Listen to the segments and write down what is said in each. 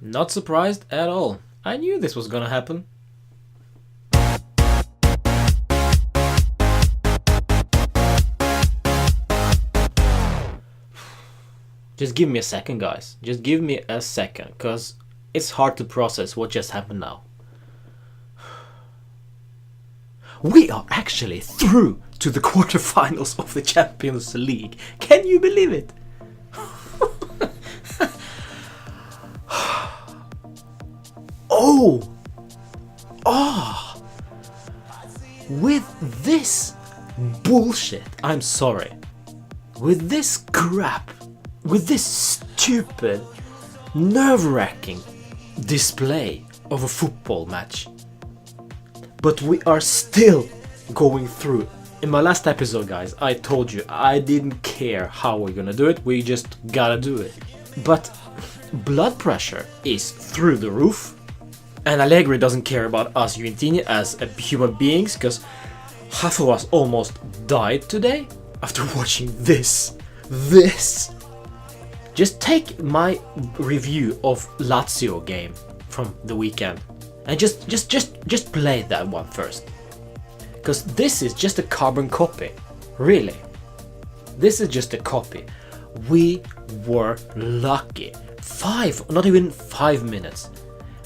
Not surprised at all. I knew this was gonna happen. Just give me a second, guys. Just give me a second, because it's hard to process what just happened now. We are actually through to the quarterfinals of the Champions League. Can you believe it? With this bullshit, I'm sorry. With this crap, with this stupid, nerve-wracking display of a football match. But we are still going through. In my last episode, guys, I told you I didn't care how we're gonna do it, we just gotta do it. But blood pressure is through the roof, and Allegri doesn't care about us Juventini as human beings, because half of us almost died today after watching this. Just take my review of Lazio game from the weekend and just play that one first, because this is just a carbon copy, really. This is just a copy. We were lucky. Not even 5 minutes.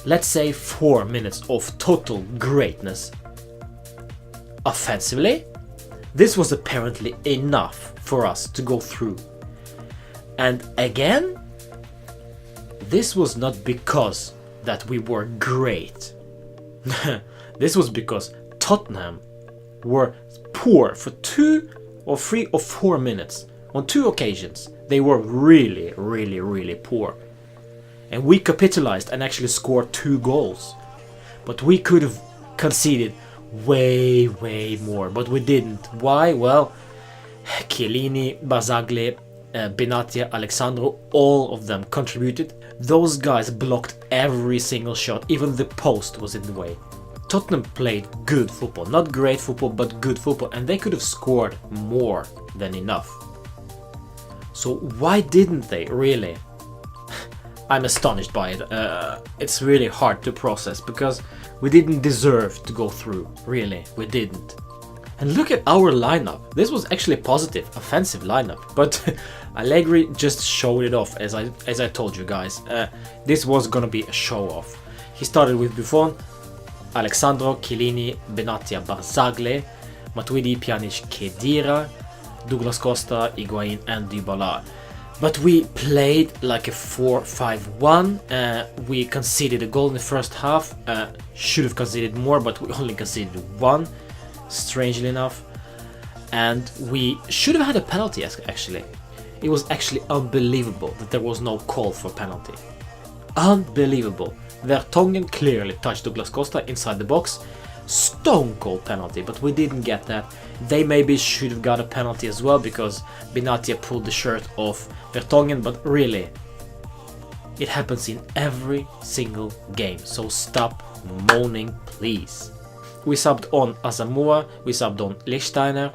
Let's say 4 minutes of total greatness. Offensively, this was apparently enough for us to go through. And again, this was not because that we were great. This was because Tottenham were poor for 2 or 3 or 4 minutes. On 2 occasions, they were really poor. And we capitalized and actually scored 2 goals. But we could have conceded way more, but we didn't. Why? Well, Chiellini, Basaglia, Benatia, Alexandro, all of them contributed. Those guys blocked every single shot, even the post was in the way. Tottenham played good football, not great football, but good football, and they could have scored more than enough. So why didn't they, really? I'm astonished by it. It's really hard to process, because we didn't deserve to go through, really, we didn't. And look at our lineup. This was actually a positive, offensive lineup, but Allegri just showed it off, as I told you guys. This was gonna be a show-off. He started with Buffon, Alexandro, Chiellini, Benatia, Barzagli, Matuidi, Pjanic, Khedira, Douglas Costa, Higuain and Dybala. But we played like a 4-5-1. We conceded a goal in the first half. Should have conceded more, but we only conceded 1, strangely enough. And we should have had a penalty, actually. It was actually unbelievable that there was no call for penalty. Unbelievable. Vertonghen clearly touched Douglas Costa inside the box. Stone cold penalty, but we didn't get that. They maybe should have got a penalty as well, because Benatia pulled the shirt off Vertonghen, but really, it happens in every single game, so stop moaning, please. We subbed on Asamoah, we subbed on Lichtsteiner.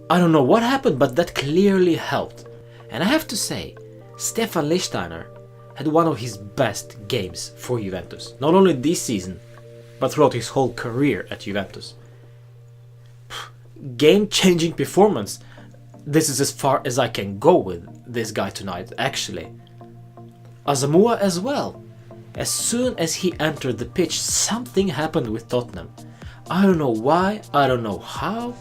I don't know what happened, but that clearly helped. And I have to say, Stefan Lichtsteiner had one of his best games for Juventus, not only this season, but throughout his whole career at Juventus. Game-changing performance. This is as far as I can go with this guy tonight, actually. Asamoah as well. As soon as he entered the pitch, something happened with Tottenham. I don't know why, I don't know how,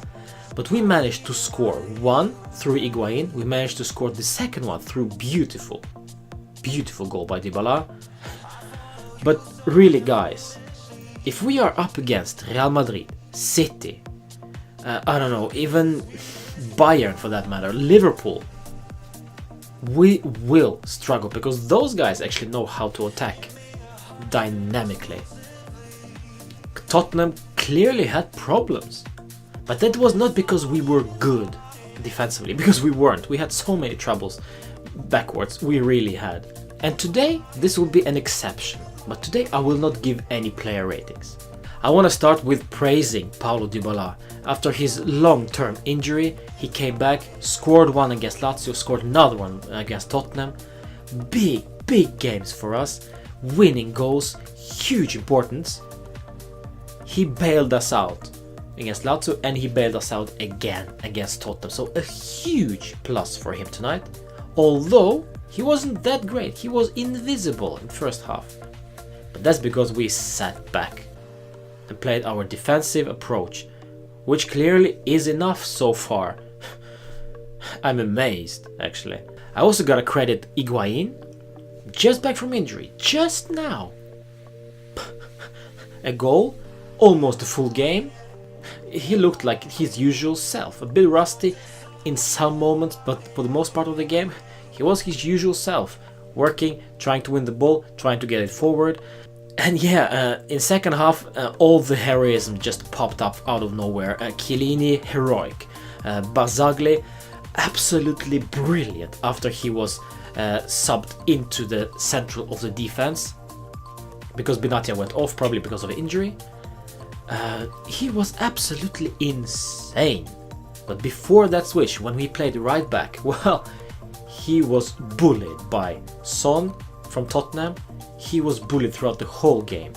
but we managed to score one through Higuain. We managed to score the second one through beautiful goal by Dybala. But really, guys, if we are up against Real Madrid, City, I don't know, even Bayern for that matter, Liverpool, we will struggle, because those guys actually know how to attack dynamically. Tottenham clearly had problems, but that was not because we were good defensively, because we weren't. We had so many troubles backwards, we really had. And today this will be an exception, but today I will not give any player ratings. I want to start with praising Paulo Dybala. After his long-term injury, he came back, scored one against Lazio, scored another one against Tottenham. Big games for us. winning goals, huge importance. He bailed us out against Lazio and he bailed us out again against Tottenham. So a huge plus for him tonight. Although he wasn't that great, he was invisible in the first half. But that's because we sat back and played our defensive approach, which clearly is enough so far. I'm amazed, actually. I also gotta credit Higuain, just back from injury, just now. A goal, almost a full game. He looked like his usual self, a bit rusty in some moments, but for the most part of the game, he was his usual self, working, trying to win the ball, trying to get it forward. And yeah, in second half, all the heroism just popped up out of nowhere. Chiellini, heroic. Barzagli, absolutely brilliant after he was subbed into the central of the defense, because Benatia went off, probably because of an injury. He was absolutely insane. But before that switch, when we played right back, well, he was bullied by Son from Tottenham. He was bullied throughout the whole game.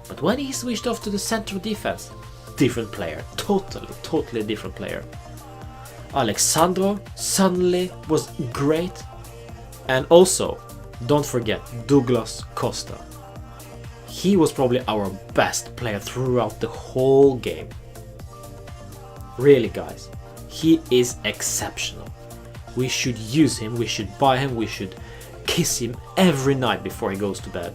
But when he switched off to the central defense, different player, totally different player. Alexandro suddenly was great. And also, don't forget Douglas Costa. He was probably our best player throughout the whole game. Really, guys, he is exceptional. We should use him, we should buy him, we should kiss him every night before he goes to bed.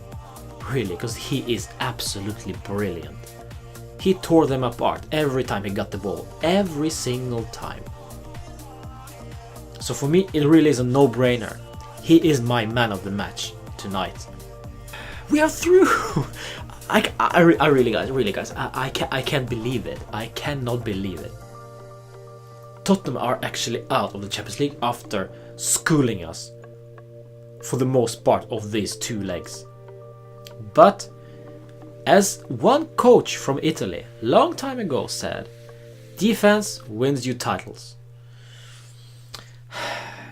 Really, because he is absolutely brilliant. He tore them apart every time he got the ball, every single time. So for me, it really is a no-brainer. He is my man of the match tonight. We are through! I really guys, I can't believe it. I cannot believe it. Tottenham are actually out of the Champions League after schooling us for the most part of these two legs. But as one coach from Italy long time ago said, defense wins you titles.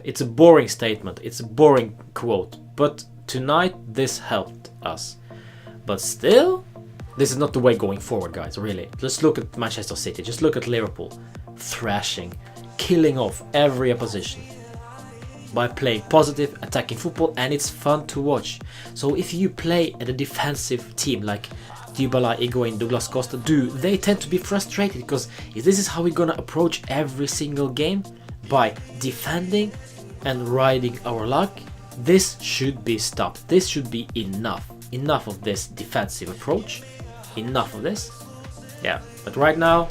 It's a boring statement, it's a boring quote, but tonight this helped us. But still, this is not the way going forward, guys, really. Just look at Manchester City, just look at Liverpool. Thrashing, killing off every opposition by playing positive, attacking football, and it's fun to watch. So if you play at a defensive team like Dybala, Higuain, Douglas Costa do, they tend to be frustrated because if this is how we're gonna approach every single game, by defending and riding our luck, this should be stopped. This should be enough. Enough of this defensive approach. Enough of this. Yeah, but right now,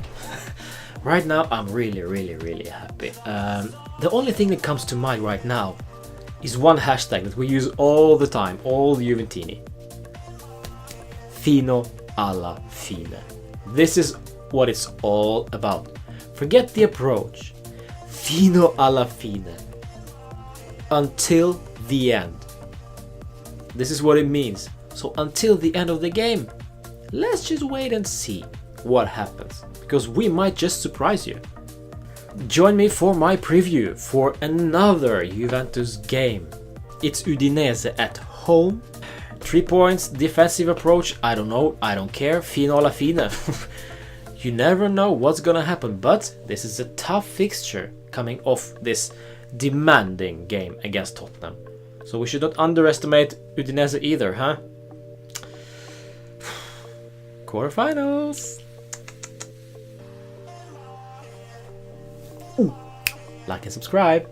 I'm really happy. The only thing that comes to mind right now is one hashtag that we use all the time, all the Juventini. FINO alla fine. This is what it's all about. Forget the approach. FINO alla fine. Until the end. This is what it means. So until the end of the game, let's just wait and see what happens, because we might just surprise you. Join me for my preview for another Juventus game. It's Udinese at home. 3 points, defensive approach, I don't know, I don't care, fino alla fine. You never know what's gonna happen, but this is a tough fixture coming off this demanding game against Tottenham. So we should not underestimate Udinese either, huh? Quarterfinals! Like and subscribe.